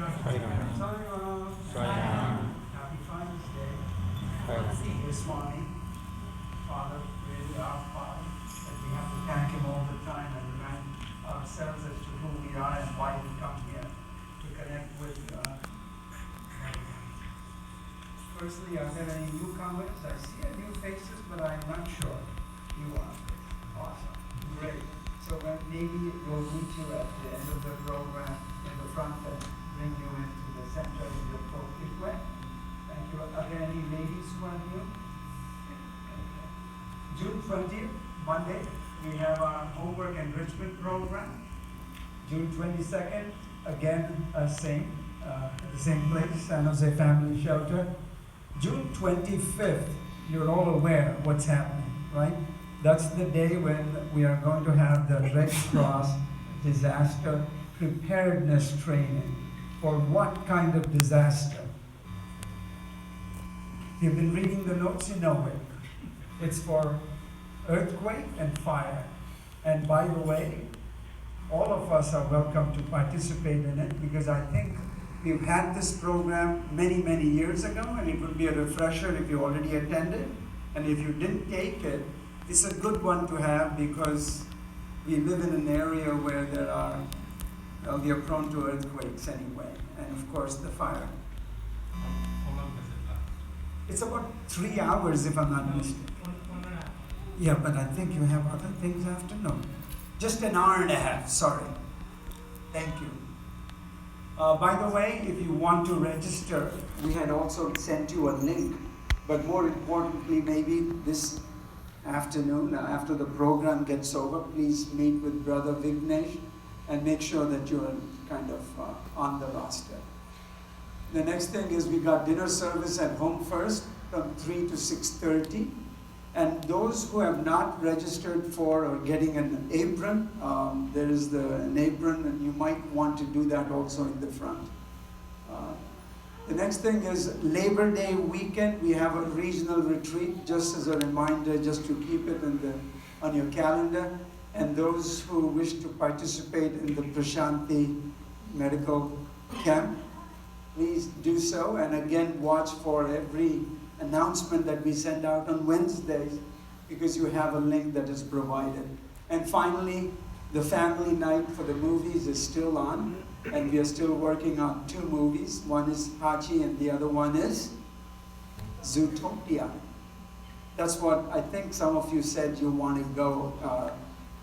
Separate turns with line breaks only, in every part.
Happy Father's Day. This morning, Father, really our Father, that we have to thank Him all the time and remind ourselves as to who we are and why we come here to connect with. Firstly, are there any newcomers? I see a new faces, but I'm not sure. You are. Awesome. Great. So maybe we'll meet you at the end of the program in the front and bring you into the center in the appropriate way. Thank you. Are there any ladies who are new? Okay. June 20th, Monday, we have our homework enrichment program. June 22nd, again, same, at the same place, San Jose Family Shelter. June 25th, you're all aware what's happening, right? That's the day when we are going to have the Red Cross disaster preparedness training. For what kind of disaster? If you've been reading the notes, you know it. It's for earthquake and fire. And by the way, all of us are welcome to participate in it because I think we've had this program many, many years ago, and it would be a refresher if you already attended. And if you didn't take it, it's a good one to have because we live in an area where there are, well, we are prone to earthquakes anyway, and of course the fire.
How long does it last?
It's about 3 hours if I'm not mistaken. Yeah, but I think you have other things after. No, just an hour and a half, sorry. Thank you. By the way, if you want to register, we had also sent you a link, but more importantly, maybe this afternoon, after the program gets over, please meet with Brother Vignesh and make sure that you're kind of on the roster. The next thing is we got dinner service at home first from 3 to 6:30. And those who have not registered for or getting an apron, there is an apron, and you might want to do that also in the front. The next thing is Labor Day weekend. We have a regional retreat, just as a reminder, just to keep it on your calendar. And those who wish to participate in the Prashanti medical camp, please do so. And again, watch for every announcement that we send out on Wednesdays because you have a link that is provided. And finally, the family night for the movies is still on, and we are still working on 2 movies. One is Hachi and the other one is Zootopia. That's what I think some of you said you want to go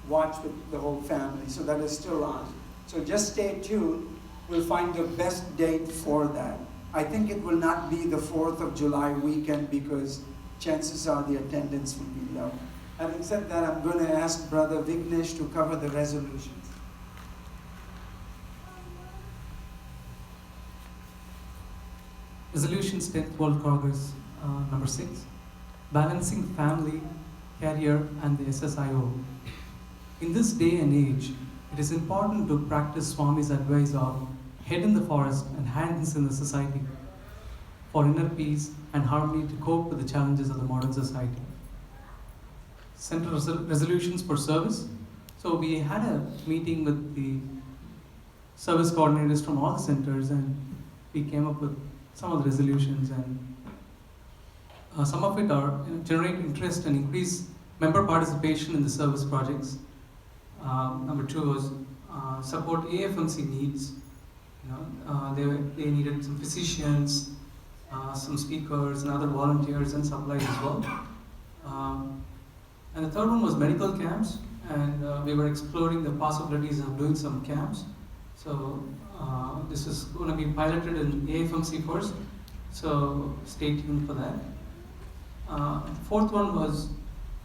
watch with the whole family, so that is still on. So just stay tuned. We'll find the best date for that. I think it will not be the 4th of July weekend because chances are the attendance will be low. Having said that, I'm going to ask Brother Vignesh to cover the resolutions.
Resolutions 10th World Congress, number 6. Balancing family, career, and the SSIO. In this day and age, it is important to practice Swami's advice of head in the forest and hands in the society for inner peace and harmony to cope with the challenges of the modern society. Center resolutions for service. So we had a meeting with the service coordinators from all the centers, and we came up with some of the resolutions, and some of it are generate interest and increase member participation in the service projects. Number 2 was support AFMC needs. They needed some physicians, some speakers, and other volunteers and supplies as well. And the third one was medical camps, and we were exploring the possibilities of doing some camps. So this is going to be piloted in AFMC first, so stay tuned for that. Fourth one was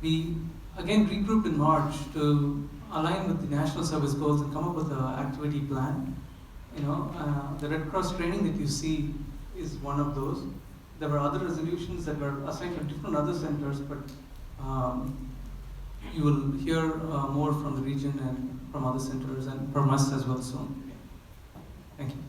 we again regrouped in March to align with the national service goals and come up with an activity plan. The Red Cross training that you see is one of those. There were other resolutions that were assigned to different other centers, but you will hear more from the region and from other centers and from us as well soon. Thank you.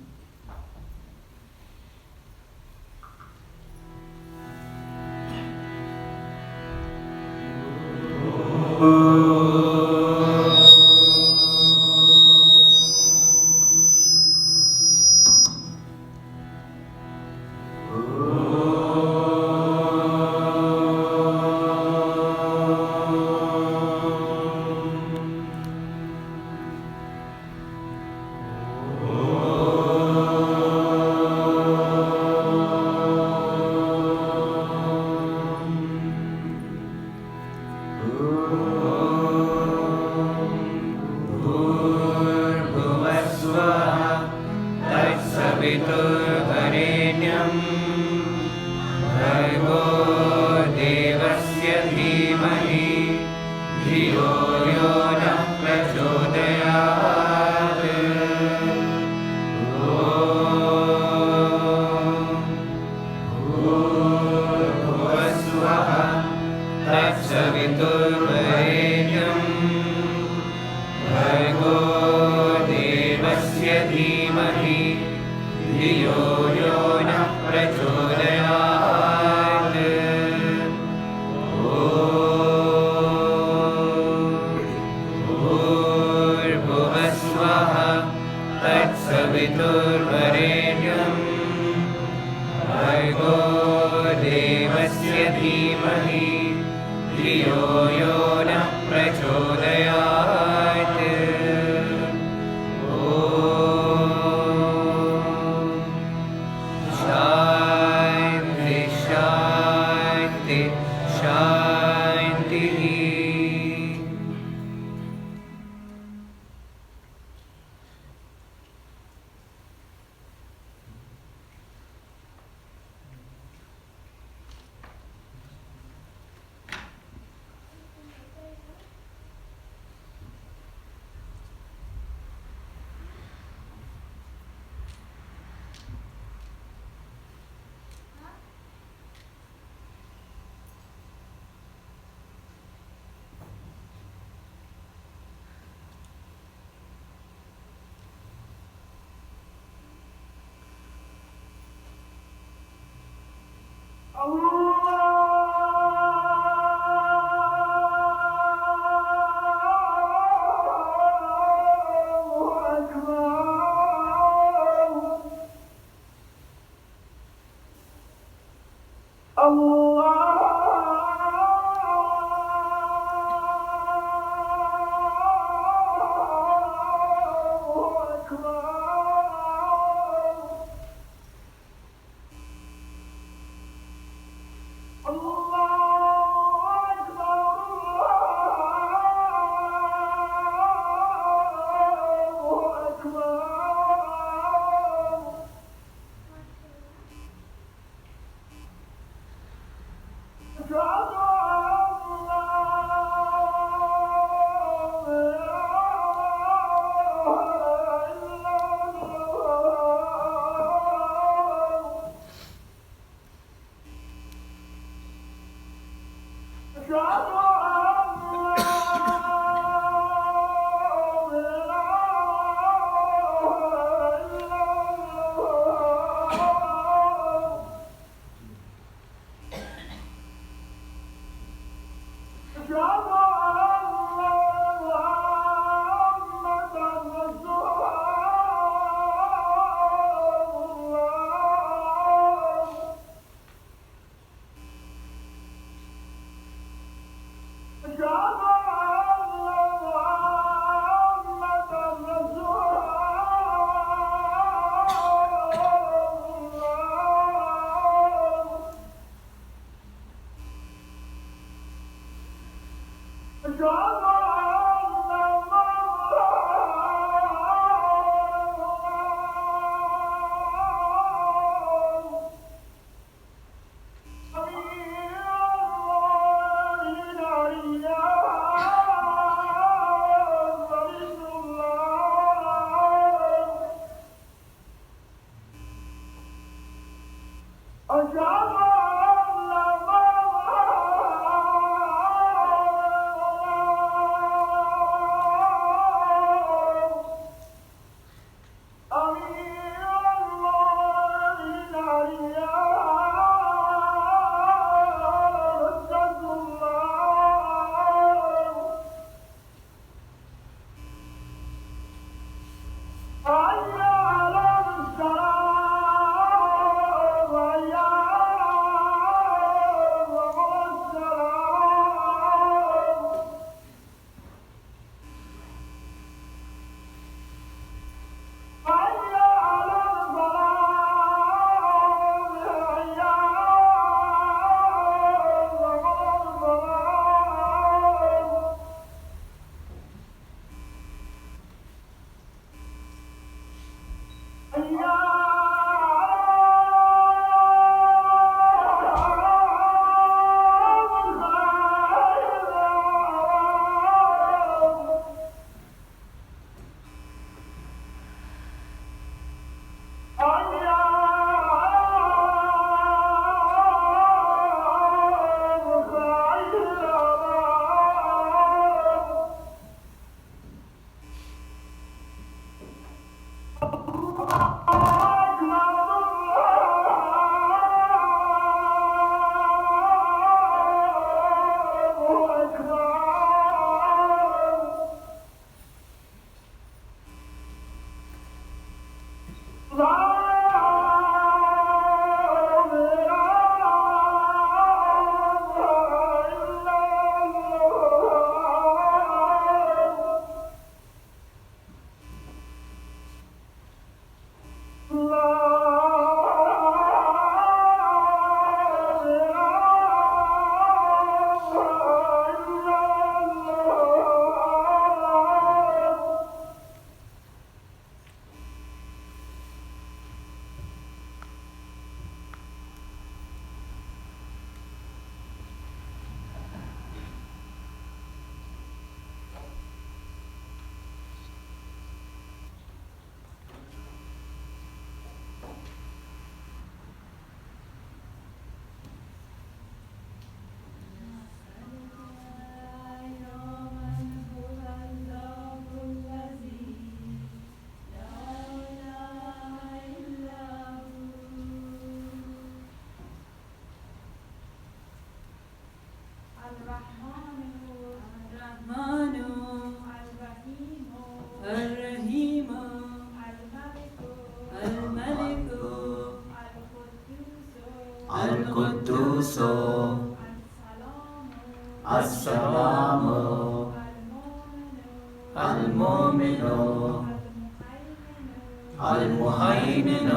المهيمن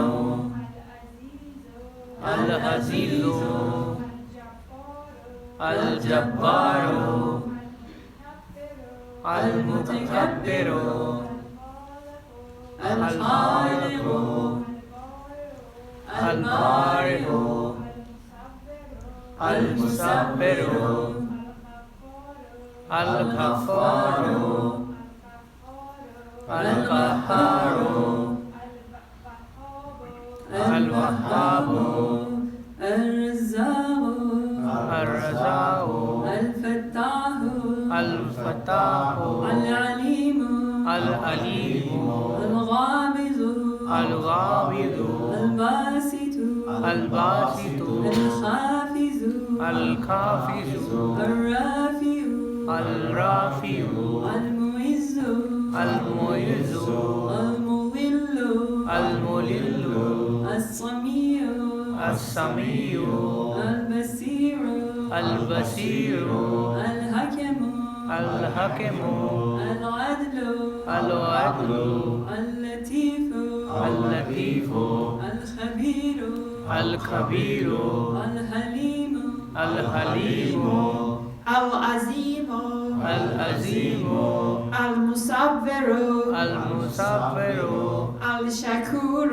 العزيز الجبار المتكبر الخالق البارئ المصبر الغفار القهار الوهاب الرزاق الفتاح العليم الغامض الباسط الخافز الرافع المعز المضل السميع البصير الحكم العدل اللطيف الخبير الحليم
العظيم المصبر الشكور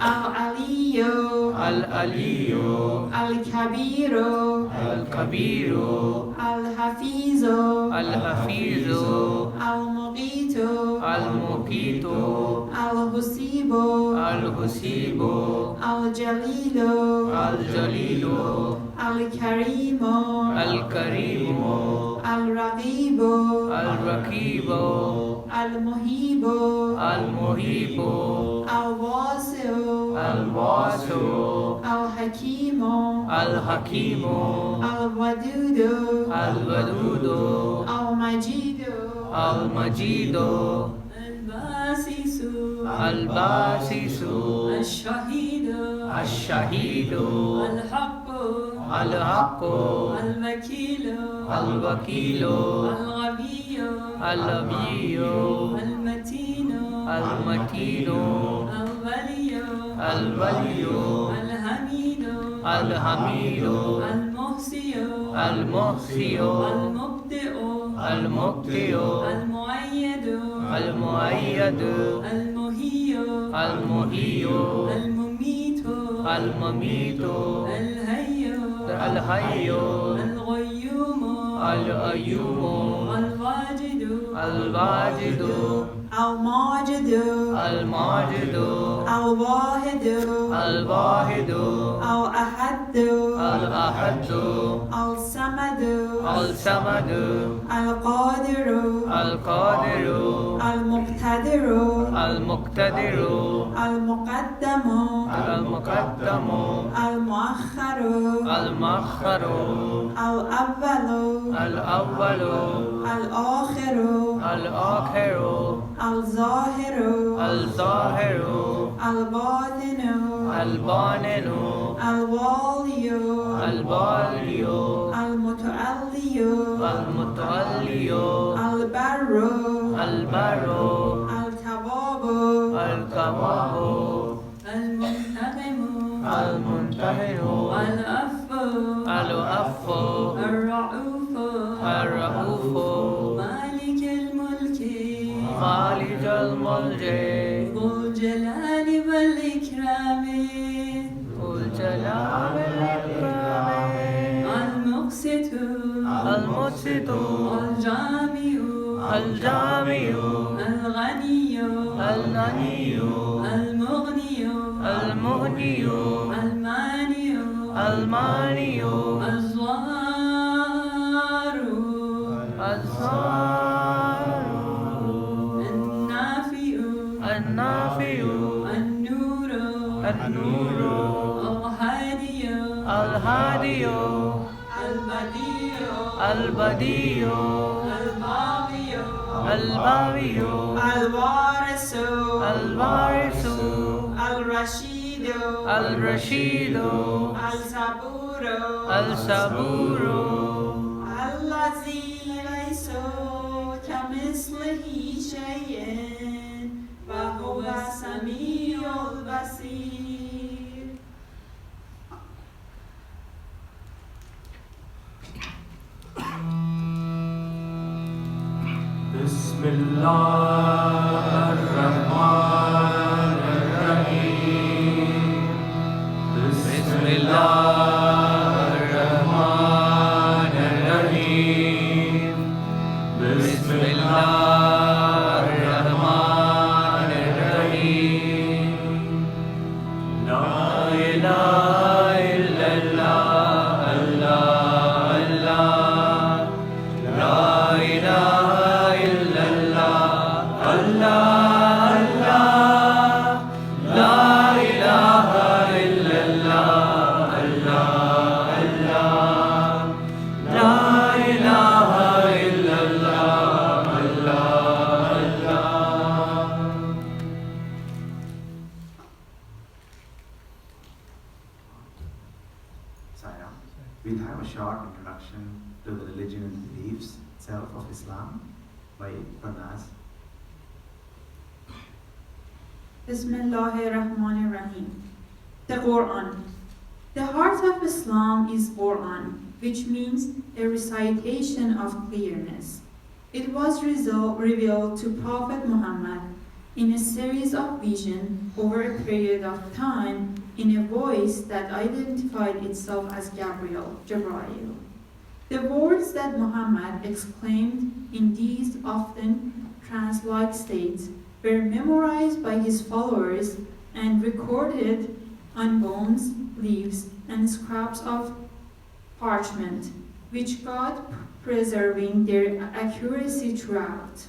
العلي الكبير الحفيظ المقيت الحسيب الجليل الكريم الرقيب المهيب الواسع الحكيم الودود المجيد الباسس الشهيد الحق الوكيل الغبي المتين الولي الحميد المحصي المبدئ المؤيد المهي المميت الحي القيوم الواجد الماجد الواحد الأحد الصمد القادر المقتدر المقدم المؤخر الأول الآخر الظاهر الباطن الوالي المتعلي البر التواب المنتقم العفو الرؤوف مالك الملك ذو الجلال والإكرام المقسط الجامع الغني المغني المانع الزار النافع النور الهادي البديع الباغي الوارث الرشيد الصبور الذي ليس كمثله شيء
وهو السميع البصير.
بسم الله الرحمن الرحيم. بسم الله الرحمن الرحيم. بسم الله الرحمن الرحيم. لا إله إلا الله الله الله. لا إله إلا الله الله الله. لا إله إلا الله الله الله. لا إله إلا الله الله الله.
Saira, we'll have a short introduction to the religion and beliefs itself of Islam by Pranaz.
Bismillahirrahmanirrahim. The Quran. The heart of Islam is Quran, which means a recitation of clearness. It was revealed to Prophet Muhammad in a series of visions over a period of time in a voice that identified itself as Jabrail. The words that Muhammad exclaimed in these often trance-like states were memorized by his followers and recorded on bones, leaves, and scraps of parchment, which God preserving their accuracy throughout.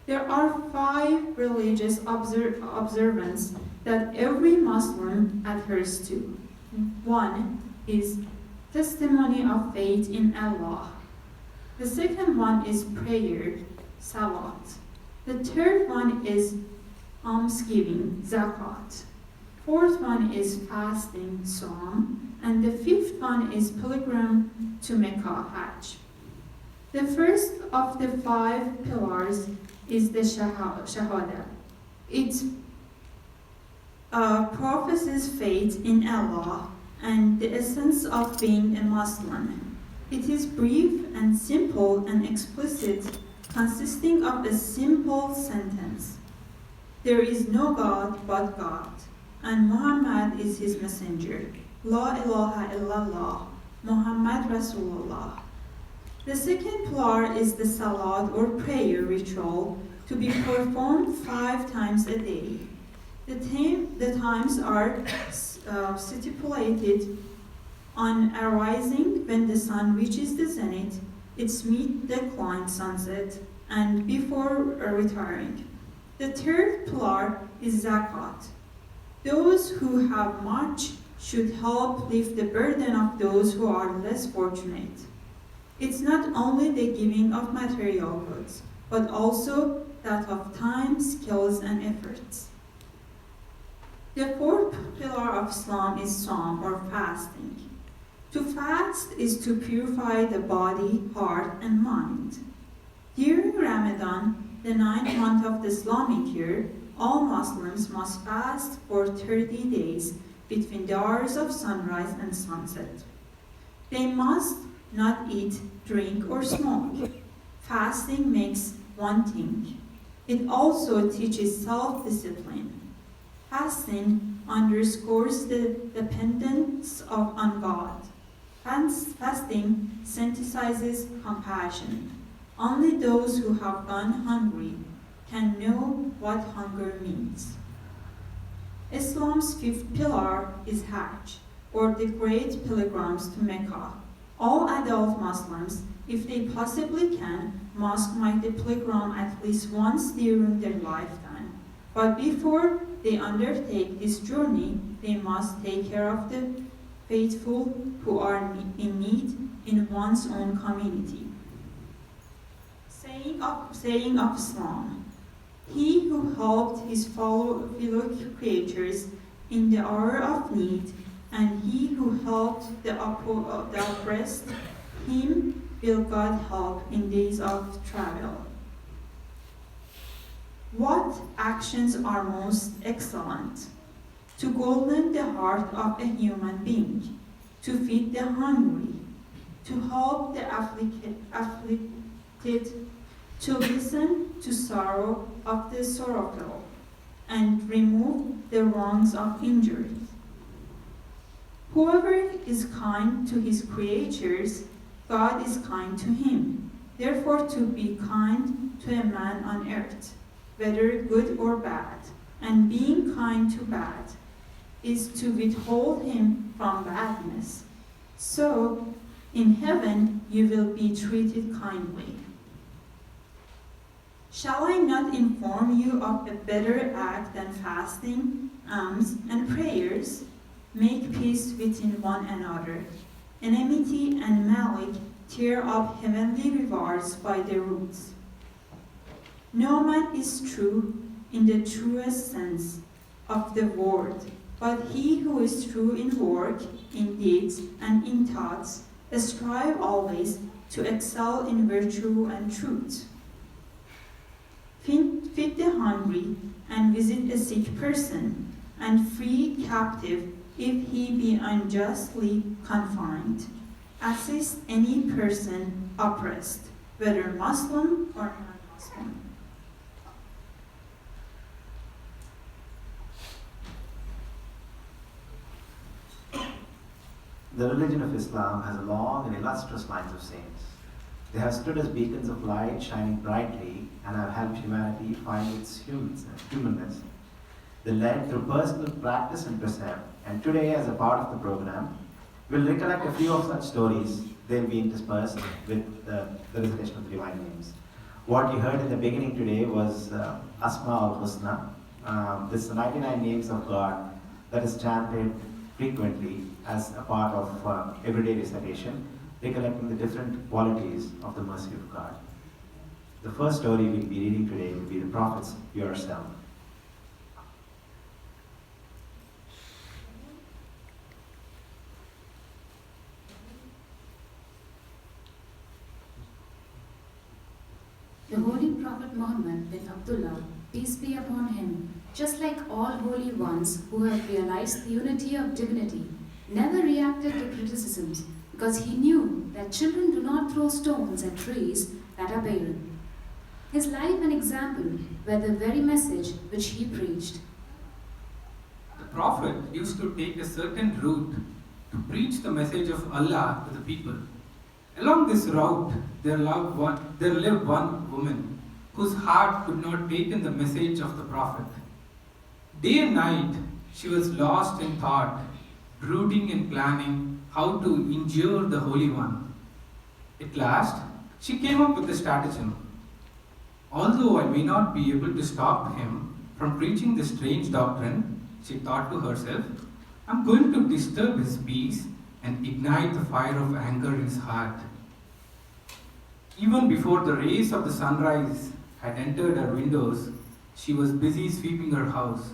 There are 5 religious observances that every Muslim adheres to. 1 is testimony of faith in Allah. The second one is prayer, salat. The third one is almsgiving, zakat. Fourth one is fasting, Psalm. And the fifth one is pilgrim to Mecca, Hajj. The first of the 5 pillars is the Shahada. It professes faith in Allah and the essence of being a Muslim. It is brief and simple and explicit, consisting of a simple sentence. There is no God but God, and Muhammad is his messenger. La ilaha illallah, Muhammad Rasulullah. The second pillar is the salat or prayer ritual to be performed 5 times a day. The times are stipulated on arising when the sun reaches the zenith, its mid-decline sunset, and before retiring. The third pillar is zakat. Those who have much should help lift the burden of those who are less fortunate. It's not only the giving of material goods, but also that of time, skills, and efforts. The fourth pillar of Islam is Psalm or fasting. To fast is to purify the body, heart, and mind. During Ramadan, the 9th month of the Islamic year, all Muslims must fast for 30 days between the hours of sunrise and sunset. They must not eat, drink, or smoke. Fasting makes one thing. It also teaches self-discipline. Fasting underscores the dependence on God. Fasting synthesizes compassion. Only those who have gone hungry can know what hunger means. Islam's 5th pillar is Hajj, or the great pilgrims to Mecca. All adult Muslims, if they possibly can, must make the pilgrim at least once during their lifetime. But before they undertake this journey, they must take care of the faithful who are in need in one's own community. Saying of Islam: He who helped his fellow creatures in the hour of need, and he who helped the oppressed, him will God help in days of travel. What actions are most excellent. To gladden the heart of a human being, to feed the hungry, to help the afflicted, to listen to sorrow of the sorrowful, and remove the wrongs of injuries. Whoever is kind to his creatures, God is kind to him. Therefore, to be kind to a man on earth, whether good or bad, and being kind to bad, is to withhold him from badness. So, in heaven you will be treated kindly. Shall I not inform you of a better act than fasting, alms, and prayers? Make peace within one another. Enmity and malice tear up heavenly rewards by their roots. No man is true in the truest sense of the word, but he who is true in work, in deeds, and in thoughts, strive always to excel in virtue and truth. Feed the hungry, and visit a sick person, and free captive if he be unjustly confined. Assist any person oppressed, whether Muslim or non-Muslim.
The religion of Islam has a long and illustrious lines of saints. They have stood as beacons of light shining brightly and have helped humanity find its humanness. They led through personal practice and precept, and today, as a part of the program, we'll recollect a few of such stories. They'll be interspersed with the recitation of the divine names. What you heard in the beginning today was Asma al-Husna. This is the 99 names of God that is chanted frequently as a part of everyday recitation, recollecting the different qualities of the mercy of God. The first story we'll be reading today will be the Prophet's pure self.
The Holy Prophet Muhammad bin Abdullah, peace be upon him, just like all holy ones who have realized the unity of divinity, never reacted to criticisms because he knew that children do not throw stones at trees that are barren. His life and example were the very message which he preached.
The Prophet used to take a certain route to preach the message of Allah to the people. Along this route, there lived one woman whose heart could not take in the message of the Prophet. Day and night, she was lost in thought, brooding and planning how to injure the Holy One. At last, she came up with a stratagem. Although I may not be able to stop him from preaching this strange doctrine, she thought to herself, I'm going to disturb his peace and ignite the fire of anger in his heart. Even before the rays of the sunrise had entered her windows, she was busy sweeping her house.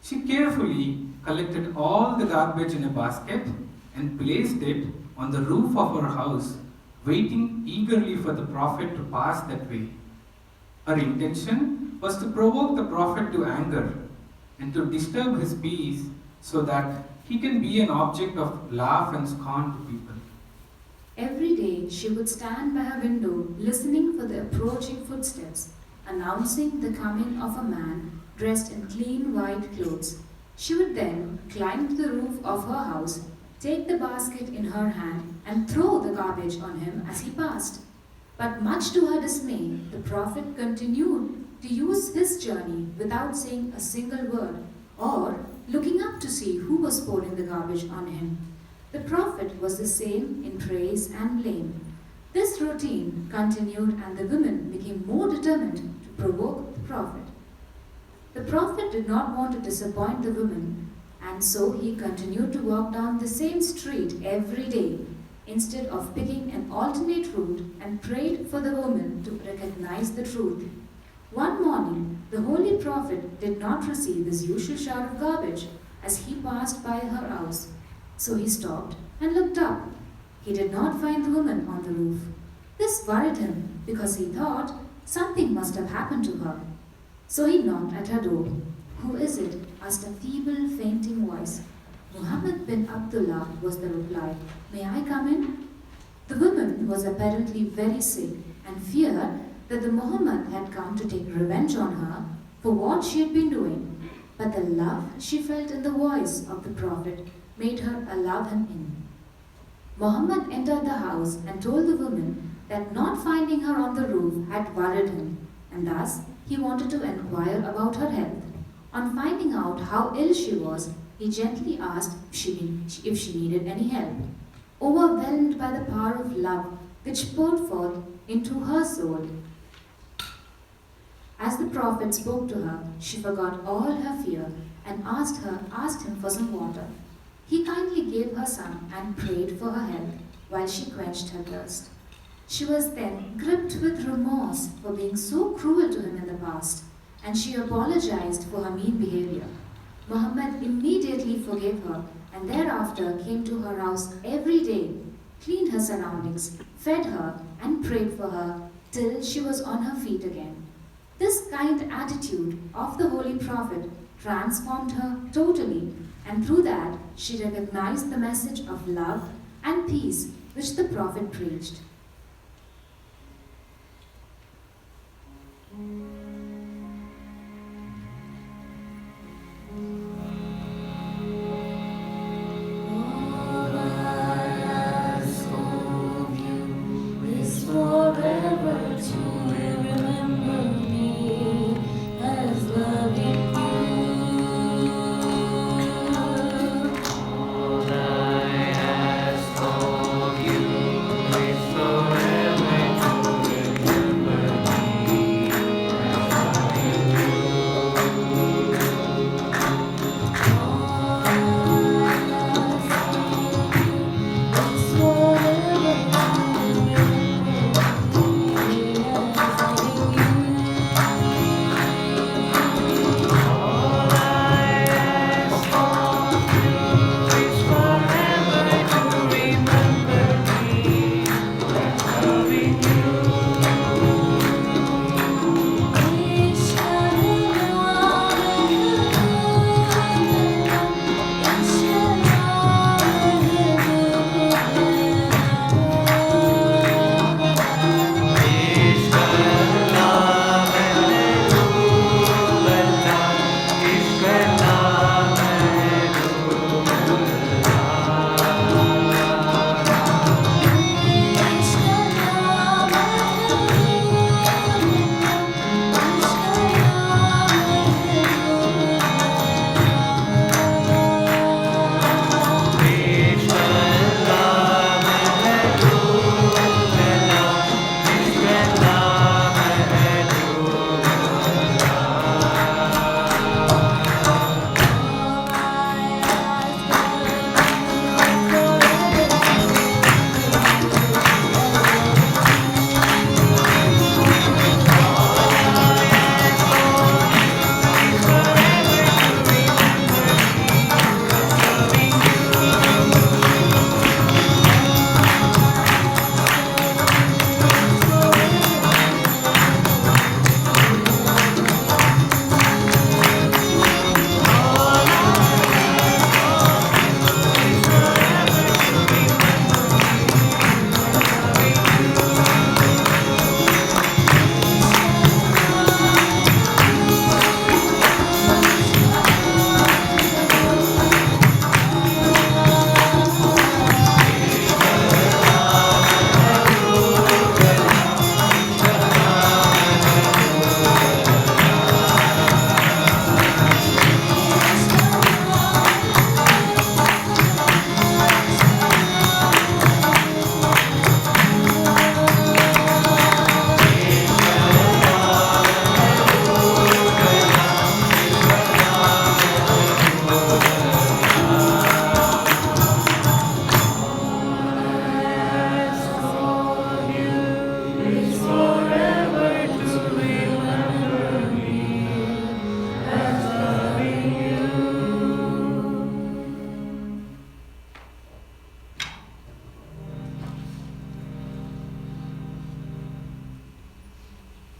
She carefully collected all the garbage in a basket and placed it on the roof of her house, waiting eagerly for the Prophet to pass that way. Her intention was to provoke the Prophet to anger and to disturb his peace so that he can be an object of laugh and scorn to people.
Every day she would stand by her window listening for the approaching footsteps, announcing the coming of a man dressed in clean white clothes. She would then climb to the roof of her house, take the basket in her hand, and throw the garbage on him as he passed. But much to her dismay, the Prophet continued to use his journey without saying a single word or looking up to see who was pouring the garbage on him. The Prophet was the same in praise and blame. This routine continued and the women became more determined to provoke the Prophet. The Prophet did not want to disappoint the women, and so he continued to walk down the same street every day instead of picking an alternate route, and prayed for the woman to recognize the truth. One morning, the Holy Prophet did not receive his usual shower of garbage as he passed by her house. So he stopped and looked up. He did not find the woman on the roof. This worried him because he thought something must have happened to her. So he knocked at her door. "Who is it?" asked a feeble, fainting voice. "Muhammad bin Abdullah," was the reply. "May I come in?" The woman was apparently very sick and feared that the Muhammad had come to take revenge on her for what she had been doing. But the love she felt in the voice of the Prophet made her allow him in. Muhammad entered the house and told the woman that not finding her on the roof had worried him, and thus he wanted to inquire about her health. On finding out how ill she was, he gently asked if she needed any help. Overwhelmed by the power of love which poured forth into her soul, as the Prophet spoke to her, she forgot all her fear and asked him for some water. He kindly gave her some and prayed for her health while she quenched her thirst. She was then gripped with remorse for being so cruel to him in the past, and she apologized for her mean behavior. Muhammad immediately forgave her and thereafter came to her house every day, cleaned her surroundings, fed her, and prayed for her till she was on her feet again. This kind attitude of the Holy Prophet transformed her totally, and through that she recognized the message of love and peace which the Prophet preached.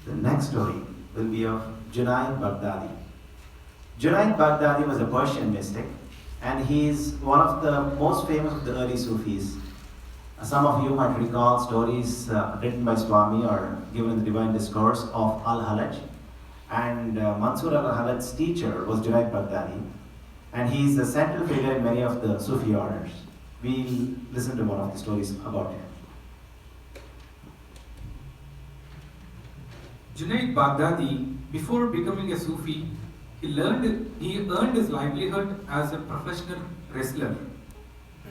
The next story will be of Junaid Baghdadi. Junaid Baghdadi was a Persian mystic, and he is one of the most famous of the early Sufis. Some of you might recall stories written by Swami or given in the Divine Discourse of Al-Halaj. And Mansur al-Halaj's teacher was Junaid Baghdadi, and he is the central figure in many of the Sufi orders. We'll listen to one of the stories about him.
Junaid Baghdadi, before becoming a Sufi, he earned his livelihood as a professional wrestler.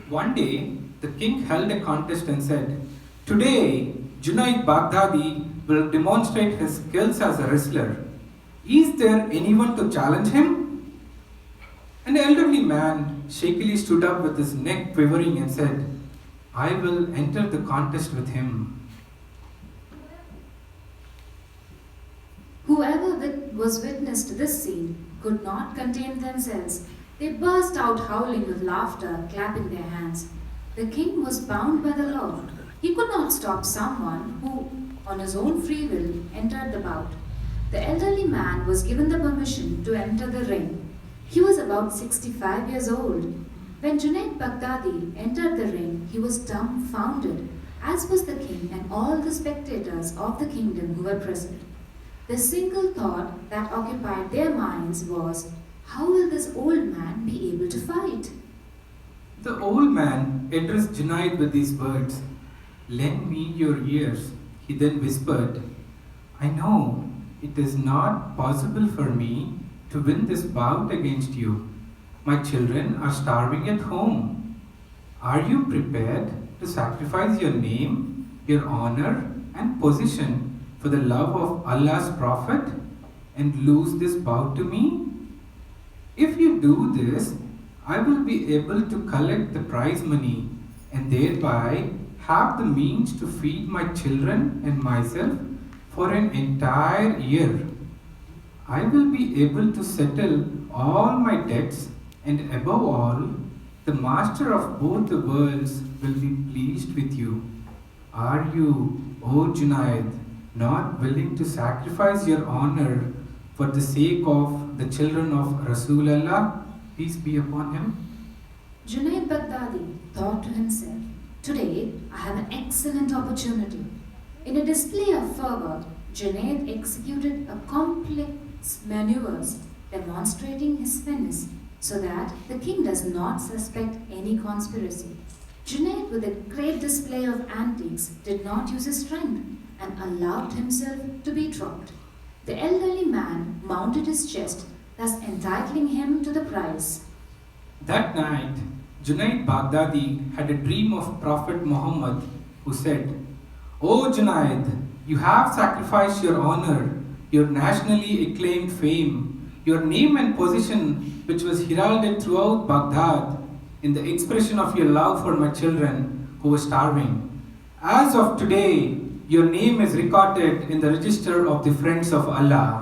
One day, the king held a contest and said, "Today, Junaid Baghdadi will demonstrate his skills as a wrestler. Is there anyone to challenge him?" An elderly man shakily stood up with his neck quivering and said, "I will enter the contest with him."
Whoever was witness to this scene could not contain themselves. They burst out howling with laughter, clapping their hands. The king was bound by the law. He could not stop someone who, on his own free will, entered the bout. The elderly man was given the permission to enter the ring. He was about 65 years old. When Junaid Baghdadi entered the ring, he was dumbfounded, as was the king and all the spectators of the kingdom who were present. The single thought that occupied their minds was, how will this old man be able to fight?
The old man addressed Junaid with these words, "Lend me your ears." He then whispered, "I know it is not possible for me to win this bout against you. My children are starving at home. Are you prepared to sacrifice your name, your honor, and position for the love of Allah's Prophet and lose this bout to me? If you do this, I will be able to collect the prize money and thereby have the means to feed my children and myself for an entire year. I will be able to settle all my debts, and above all, the master of both the worlds will be pleased with you. Are you, O Junaid, not willing to sacrifice your honor for the sake of the children of Rasulullah, peace be upon him?"
Junaid Baghdadi thought to himself, "Today I have an excellent opportunity." In a display of fervor, Junaid executed a complex maneuvers demonstrating his finesse so that the king does not suspect any conspiracy. Junaid, with a great display of antics, did not use his strength and allowed himself to be dropped. The elderly man mounted his chest, thus entitling him to the prize.
That night, Junaid Baghdadi had a dream of Prophet Muhammad, who said, "O Junaid, you have sacrificed your honor, your nationally acclaimed fame, your name and position, which was heralded throughout Baghdad, in the expression of your love for my children who were starving. As of today, your name is recorded in the register of the friends of Allah."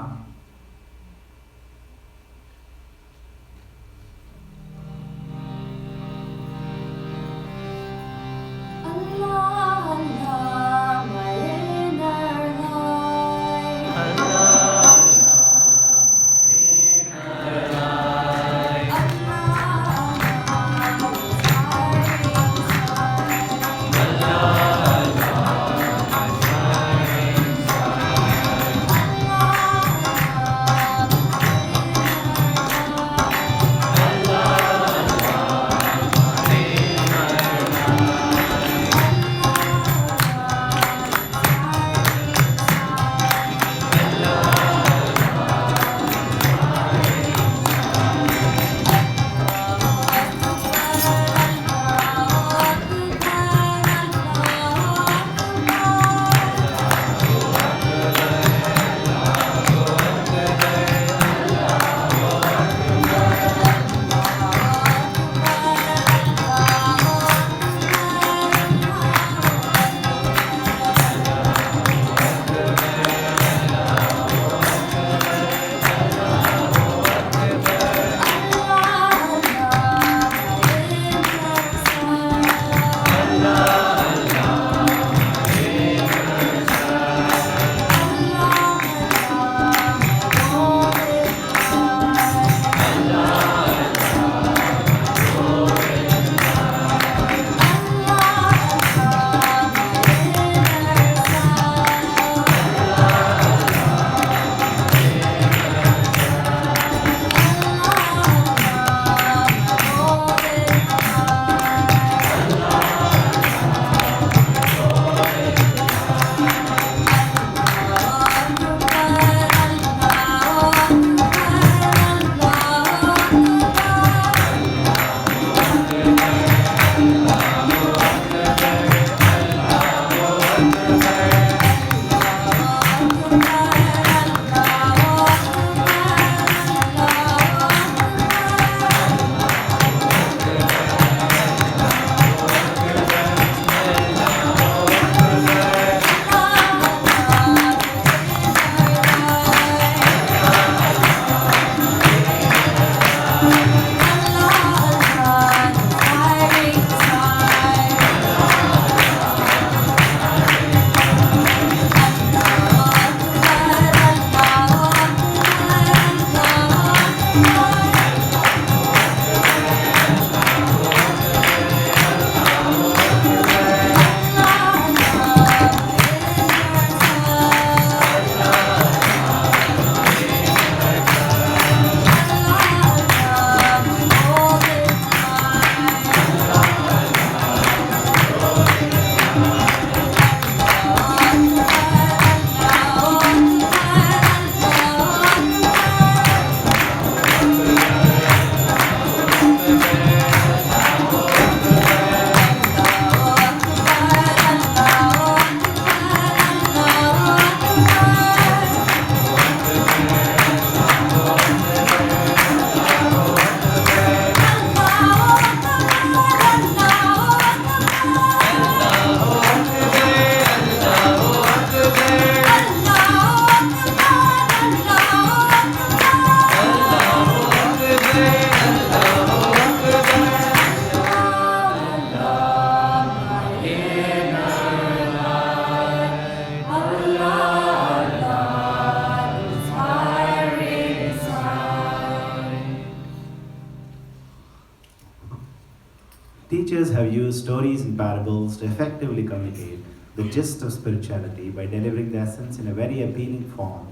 Teachers have used stories and parables to effectively communicate the gist of spirituality by delivering the essence in a very appealing form.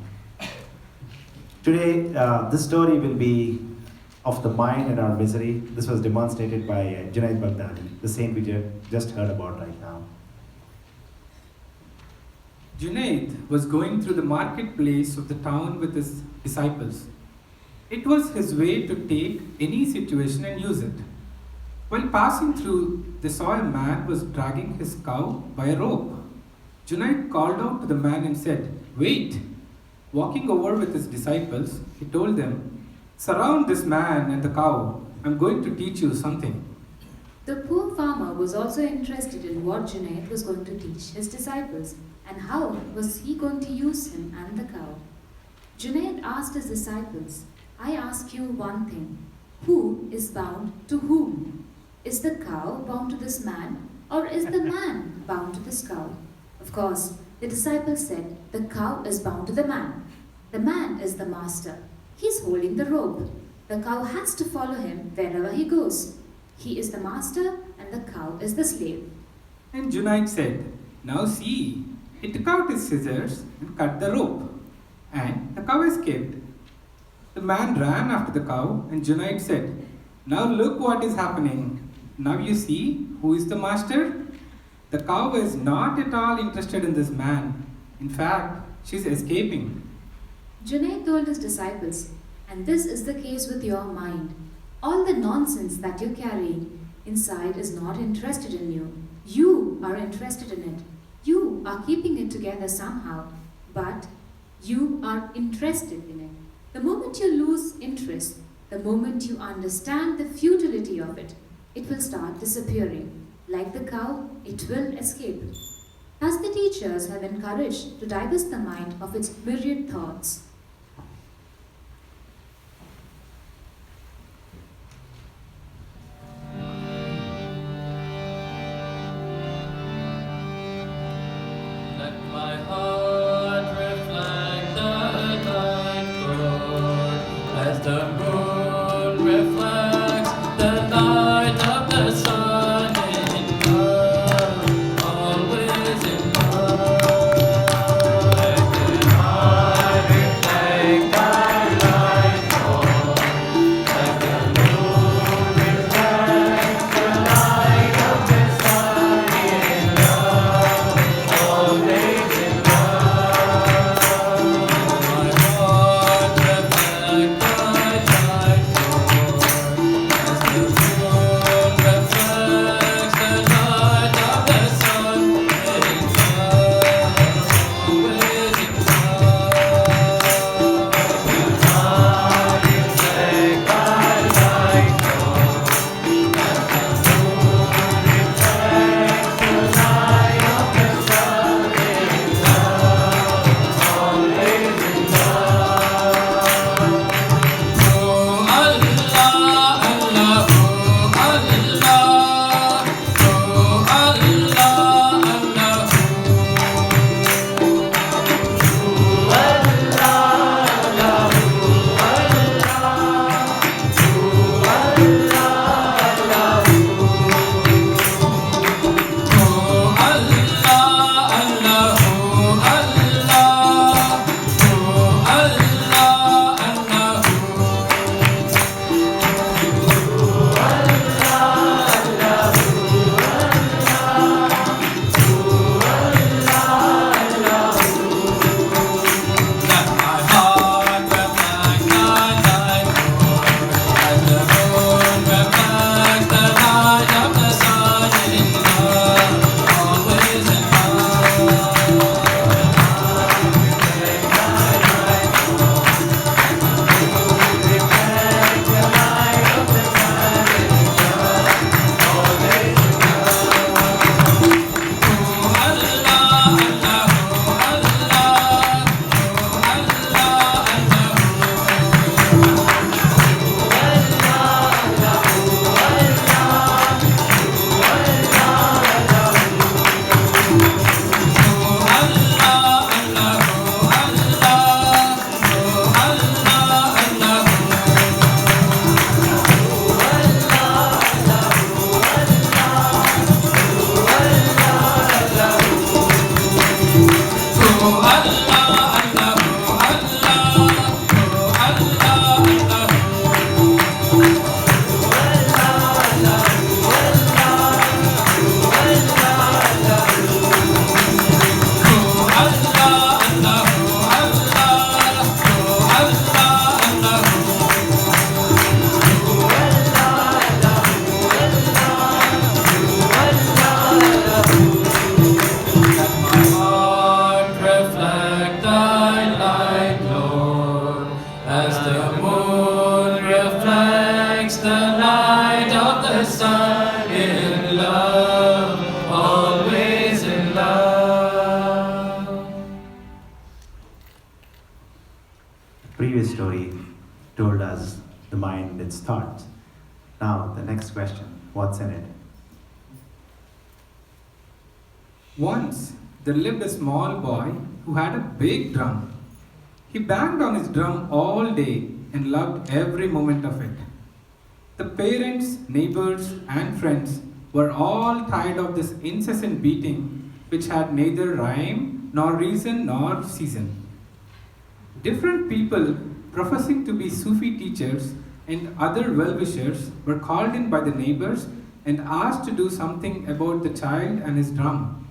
Today, this story will be of the mind and our misery. This was demonstrated by Junaid Baghdadi, the saint we just heard about right now.
Junaid was going through the marketplace of the town with his disciples. It was his way to take any situation and use it. While passing through, they saw a man was dragging his cow by a rope. Junaid called out to the man and said, "Wait!" Walking over with his disciples, he told them, "Surround this man and the cow. I'm going to teach you something."
The poor farmer was also interested in what Junaid was going to teach his disciples and how was he going to use him and the cow. Junaid asked his disciples, "I ask you one thing. Who is bound to whom? Is the cow bound to this man, or is the man bound to this cow?" Of course, the disciples said, "The cow is bound to the man. The man is the master. He's holding the rope. The cow has to follow him wherever he goes. He is the master and the cow is the slave."
And Junaid said, "Now see." He took out his scissors and cut the rope, and the cow escaped. The man ran after the cow, and Junaid said, "Now look what is happening. Now you see who is the master? The cow is not at all interested in this man. In fact, she's escaping."
Junaid told his disciples, "And this is the case with your mind. All the nonsense that you carry inside is not interested in you. You are interested in it. You are keeping it together somehow, but you are interested in it. The moment you lose interest, the moment you understand the futility of it, it will start disappearing. Like the cow, it will escape." Thus the teachers have encouraged to divest the mind of its myriad thoughts.
Let my heart reflect the night glow, as the moon reflects the light of the sun in love, always in love. Let my heart reflect Son in love, always in love.
The previous story told us the mind, its thoughts. Now, the next question, what's in it?
Once there lived a small boy who had a big drum. He banged on his drum all day and loved every moment of it. The parents, neighbors, and friends were all tired of this incessant beating, which had neither rhyme nor reason nor season. Different people professing to be Sufi teachers and other well-wishers were called in by the neighbors and asked to do something about the child and his drum.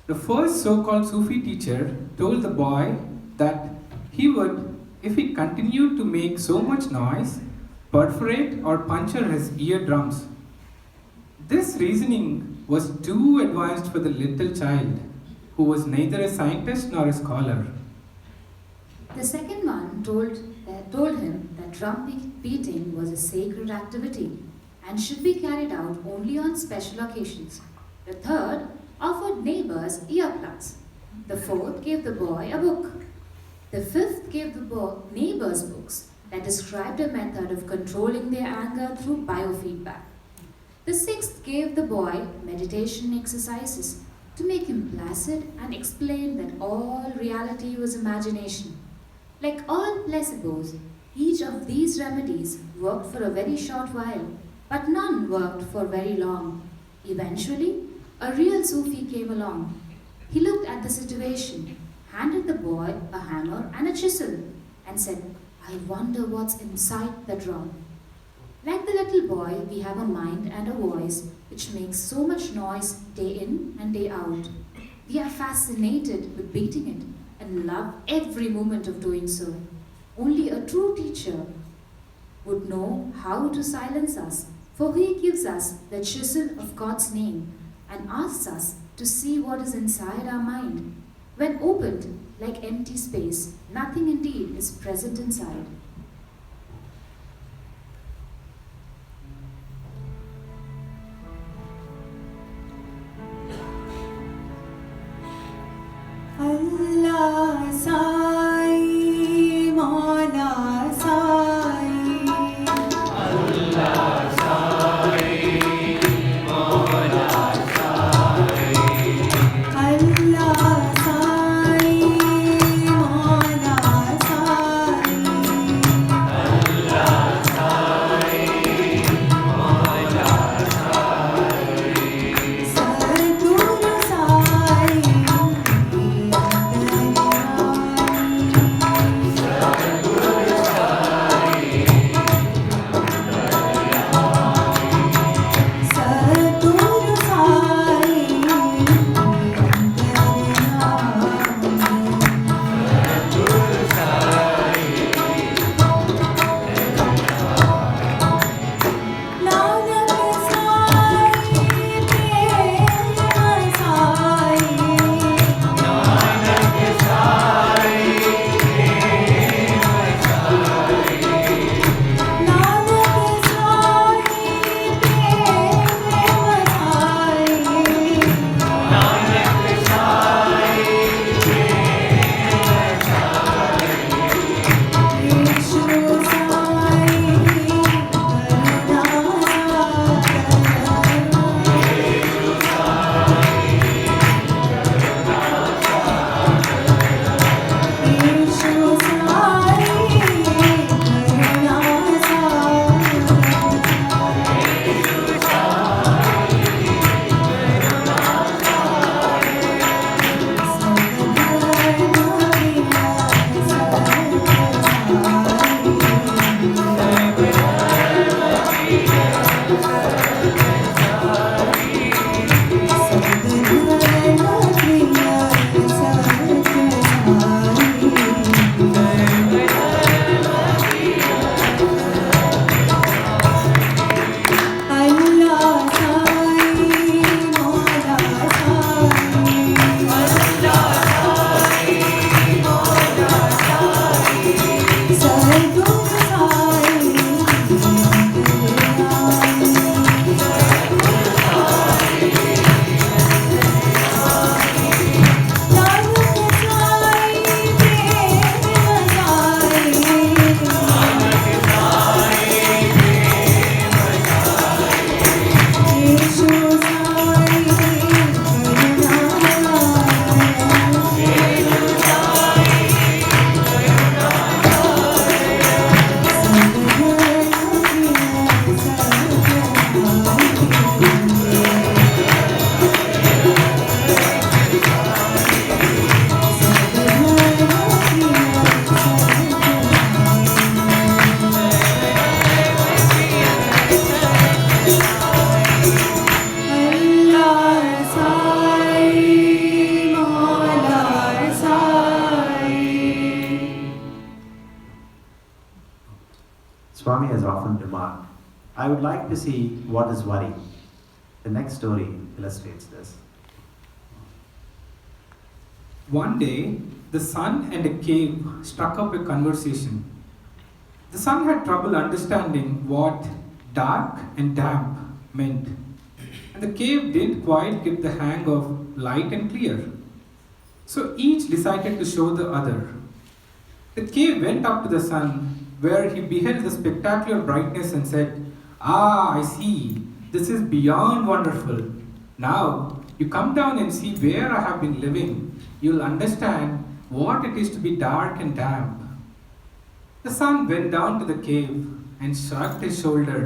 The first so-called Sufi teacher told the boy that he would, if he continued to make so much noise, perforate or puncture his eardrums. This reasoning was too advanced for the little child, who was neither a scientist nor a scholar.
The second one told him that drum beating was a sacred activity and should be carried out only on special occasions. The third offered neighbors earplugs. The fourth gave the boy a book. The fifth gave the neighbors books that described a method of controlling their anger through biofeedback. The sixth gave the boy meditation exercises to make him placid and explain that all reality was imagination. Like all placebos, each of these remedies worked for a very short while, but none worked for very long. Eventually, a real Sufi came along. He looked at the situation, handed the boy a hammer and a chisel, and said, "I wonder what's inside the drum." Like the little boy, we have a mind and a voice which makes so much noise day in and day out. We are fascinated with beating it and love every moment of doing so. Only a true teacher would know how to silence us, for he gives us the chisel of God's name and asks us to see what is inside our mind. When opened, like empty space, nothing indeed is present inside.
Allah Sai, Maula Sai. Allah Sai, Maula Sai. Allah Sai, Maula Sai.
Swami has often remarked, I would like to see what is worry. The next story illustrates this.
One day, the sun and a cave struck up a conversation. The sun had trouble understanding what dark and damp meant, and the cave didn't quite get the hang of light and clear. So each decided to show the other. The cave went up to the sun, where he beheld the spectacular brightness and said, "Ah, I see, this is beyond wonderful. Now, you come down and see where I have been living. You'll understand what it is to be dark and damp." The sun went down to the cave and shrugged his shoulder.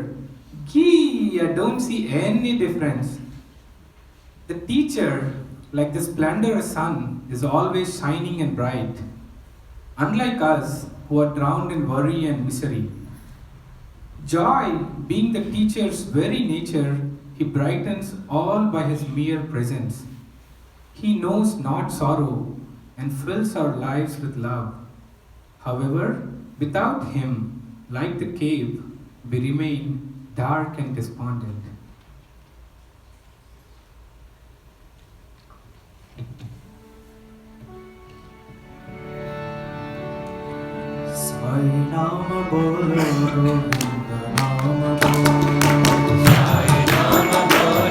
"Gee, I don't see any difference." The teacher, like the splendorous sun, is always shining and bright. Unlike us, who are drowned in worry and misery. Joy, being the teacher's very nature, he brightens all by his mere presence. He knows not sorrow and fills our lives with love. However, without him, like the cave, we remain dark and despondent.
Sai Rama bolo, Govinda Rama bolo. Sai Rama bolo,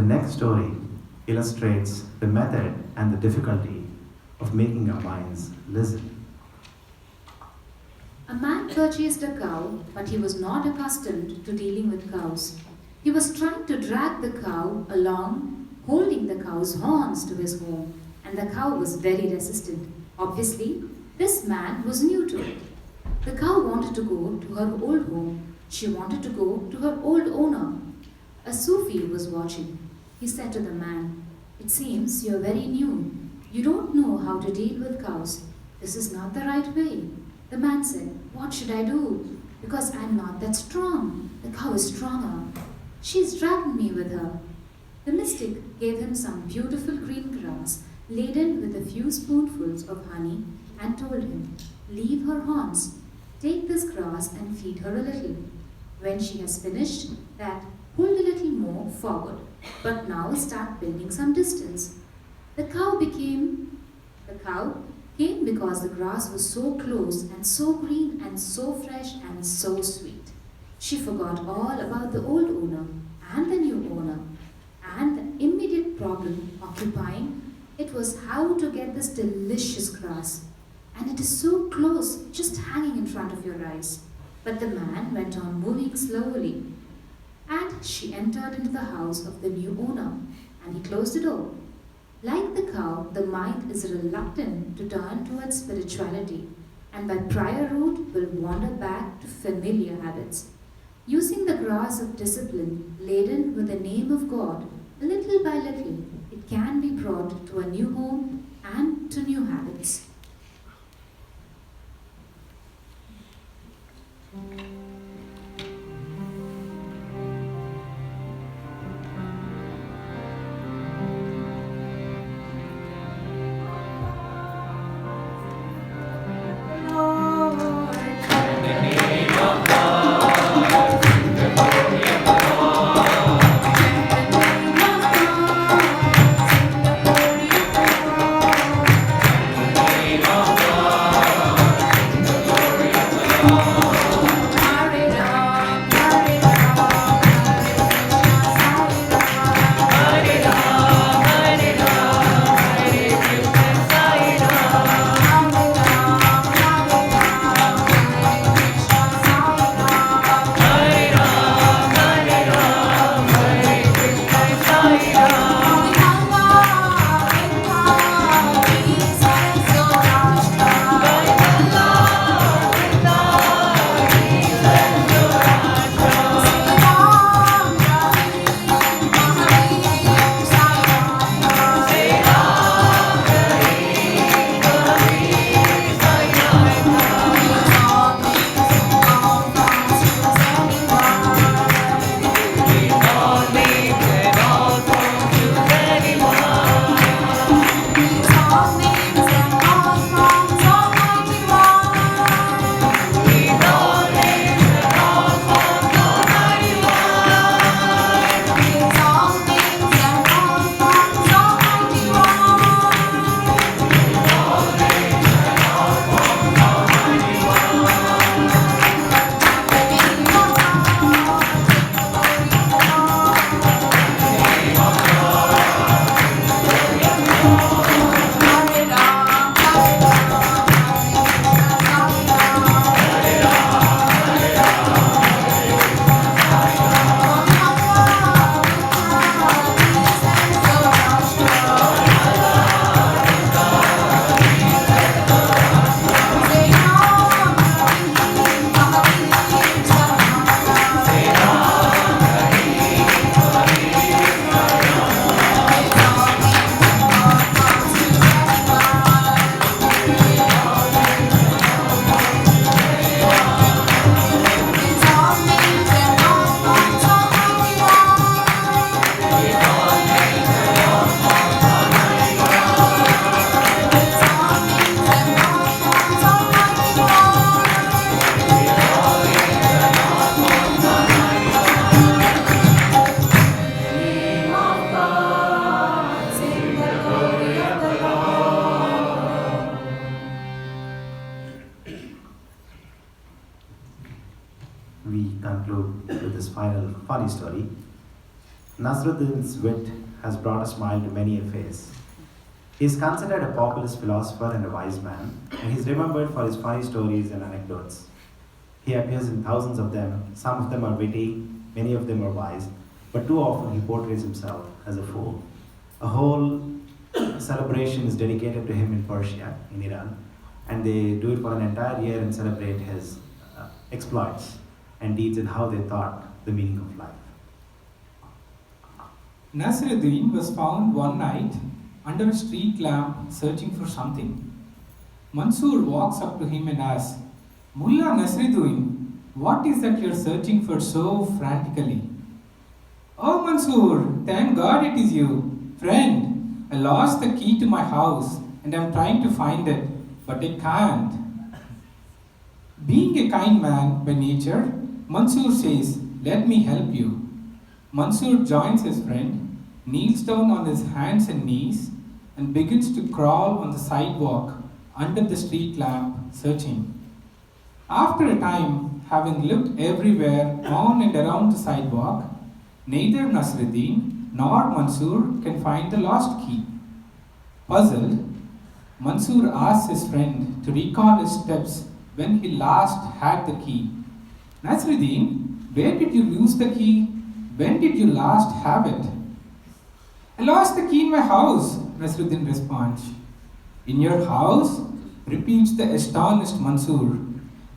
The next story illustrates the method and the difficulty of making our minds listen.
A man purchased a cow, but he was not accustomed to dealing with cows. He was trying to drag the cow along, holding the cow's horns to his home, and the cow was very resistant. Obviously, this man was new to it. The cow wanted to go to her old home. She wanted to go to her old owner. A Sufi was watching. He said to the man, "It seems you're very new. You don't know how to deal with cows. This is not the right way." The man said, "What should I do? Because I'm not that strong. The cow is stronger. She's dragging me with her." The mystic gave him some beautiful green grass laden with a few spoonfuls of honey and told him, "Leave her horns. Take this grass and feed her a little. When she has finished that, pull a little more forward, but now start building some distance." The cow came because the grass was so close and so green and so fresh and so sweet. She forgot all about the old owner and the new owner, and the immediate problem occupying it was how to get this delicious grass. And it is so close, just hanging in front of your eyes. But the man went on moving slowly, and she entered into the house of the new owner, and he closed the door. Like the cow, the mind is reluctant to turn towards spirituality, and by prior route will wander back to familiar habits. Using the grass of discipline laden with the name of God, little by little, it can be brought to a new home and to new habits.
We conclude with this final funny story. Nasruddin's wit has brought a smile to many a face. He is considered a populist philosopher and a wise man, and he is remembered for his funny stories and anecdotes. He appears in thousands of them. Some of them are witty, many of them are wise, but too often he portrays himself as a fool. A whole celebration is dedicated to him in Persia, in Iran, and they do it for an entire year and celebrate his exploits and deeds and how they thought the meaning of life.
Nasruddin was found one night under a street lamp searching for something. Mansur walks up to him and asks, Mullah Nasruddin, what is that you're searching for so frantically? Oh Mansur, thank God it is you. Friend, I lost the key to my house and I'm trying to find it, but I can't. Being a kind man by nature, Mansur says, let me help you. Mansur joins his friend, kneels down on his hands and knees, and begins to crawl on the sidewalk under the street lamp, searching. After a time, having looked everywhere on and around the sidewalk, neither Nasruddin nor Mansur can find the lost key. Puzzled, Mansur asks his friend to recall his steps when he last had the key. Nasruddin, where did you lose the key? When did you last have it? I lost the key in my house, Nasruddin responds. In your house? Repeats the astonished Mansur.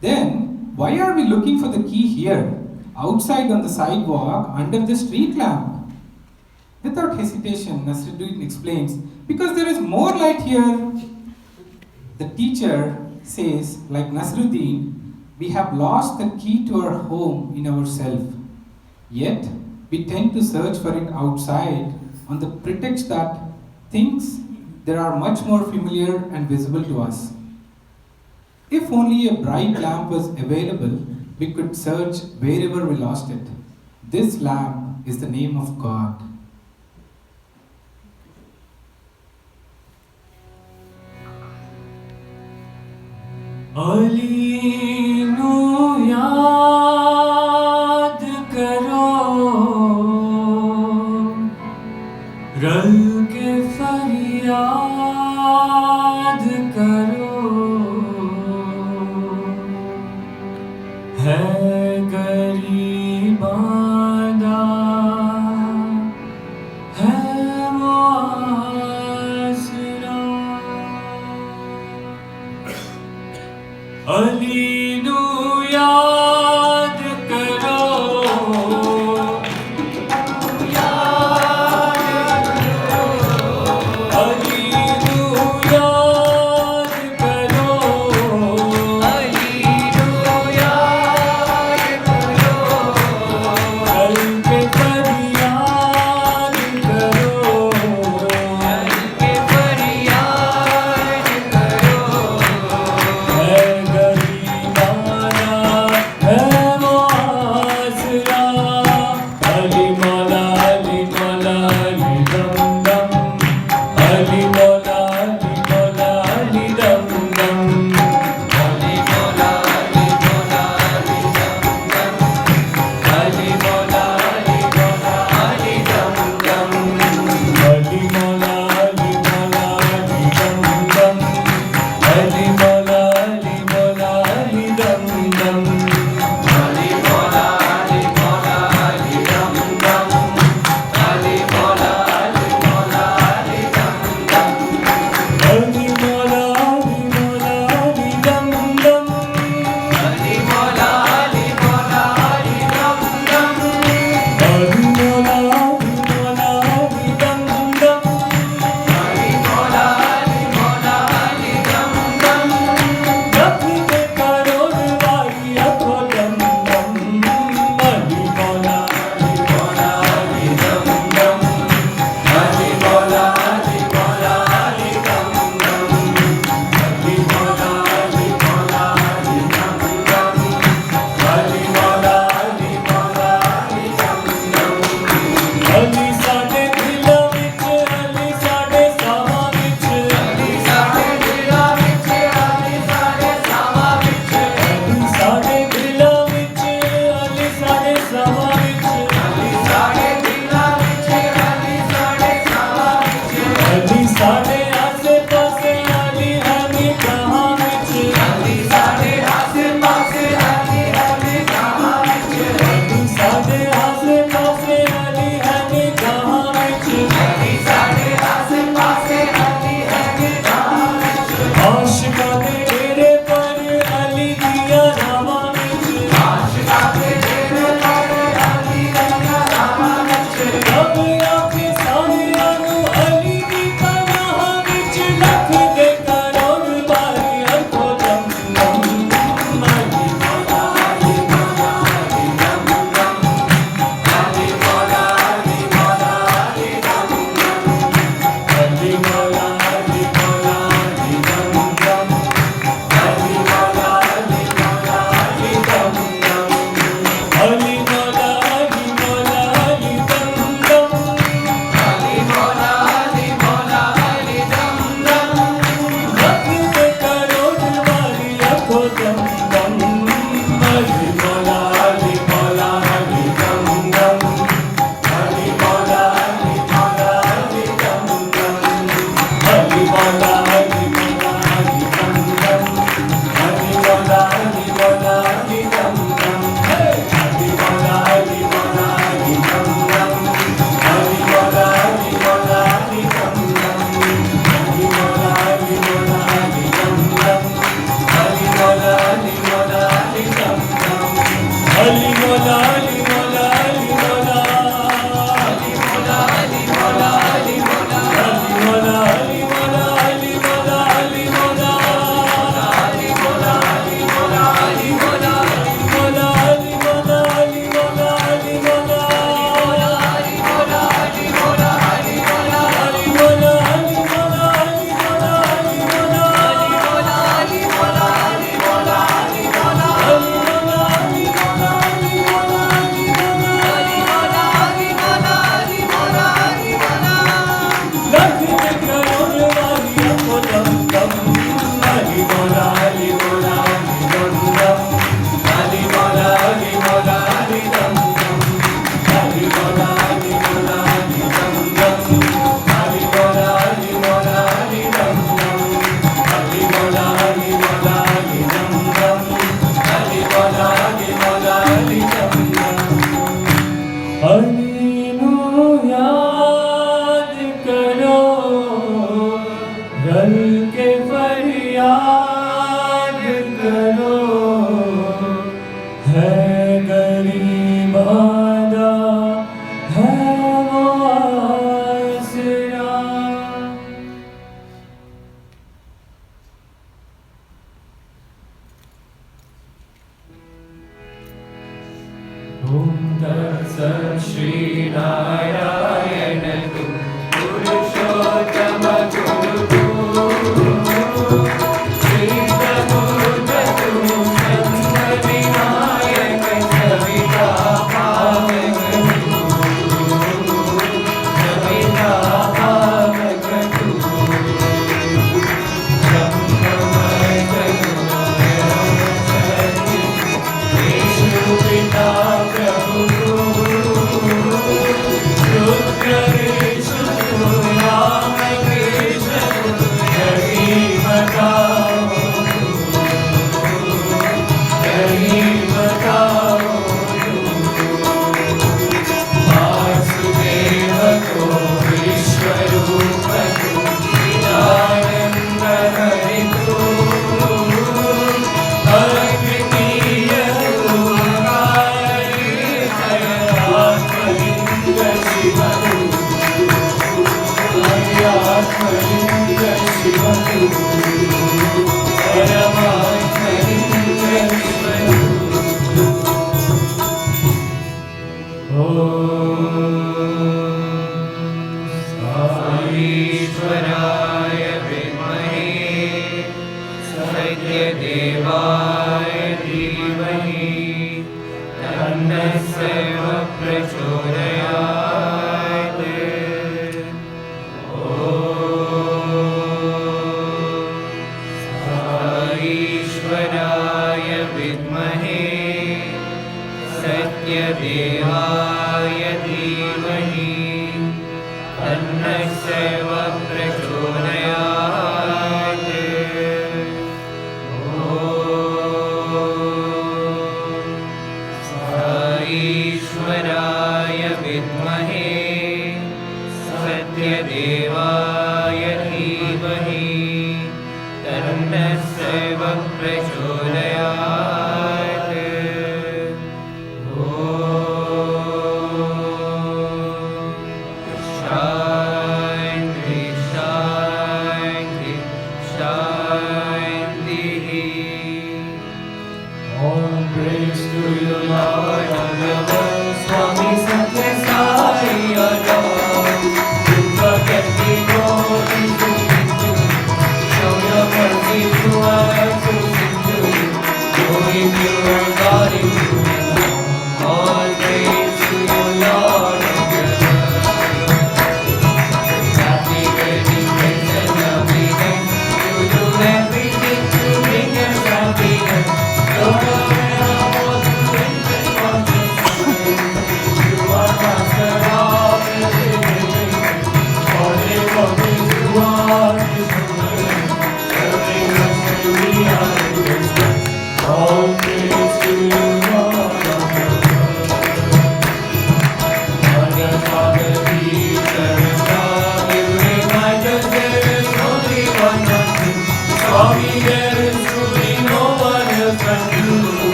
Then, why are we looking for the key here, outside on the sidewalk, under the street lamp? Without hesitation, Nasruddin explains, because there is more light here. The teacher says, like Nasruddin, we have lost the key to our home in ourselves. Yet, we tend to search for it outside on the pretext that things there are much more familiar and visible to us. If only a bright lamp was available, we could search wherever we lost it. This lamp is the name of God.
Ali nu yaad karo, ral ke faryad karo, hai gariban da hai muasra. Ali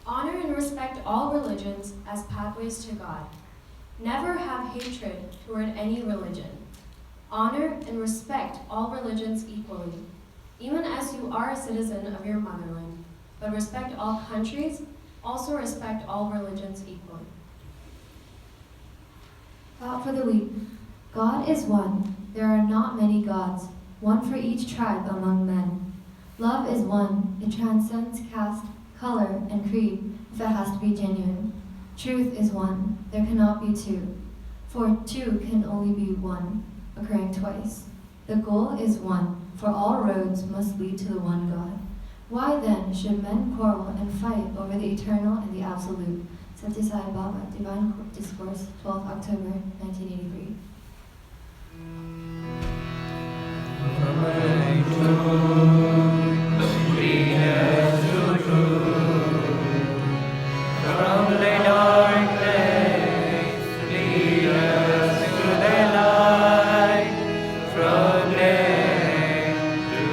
Honor and respect all religions as pathways to God. Never have hatred toward any religion. Honor and respect all religions equally, even as you are a citizen of your motherland. But respect all countries, also respect all religions equally.
Thought for the week. God is one. There are not many gods, one for each tribe among men. Love is one. It transcends caste, color, and creed if it has to be genuine. Truth is one. There cannot be two. For two can only be one, occurring twice. The goal is one, for all roads must lead to the one God. Why then should men quarrel and fight over the eternal and the absolute? Satyam Sai Baba, Divine Discourse, 12 October 1983.
From the darkness, lead us to the light. From death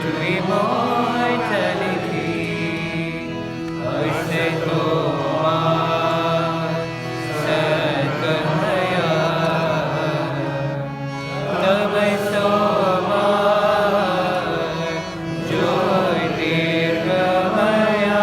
to immortality. ऐसे तो सत कहया, तब सो joy दीर्घमया.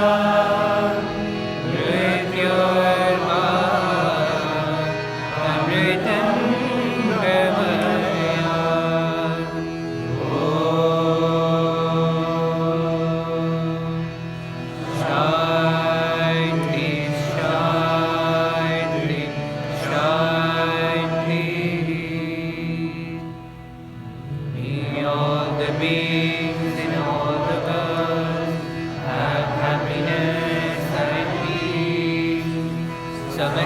All the beings in all the world have happiness and peace. Some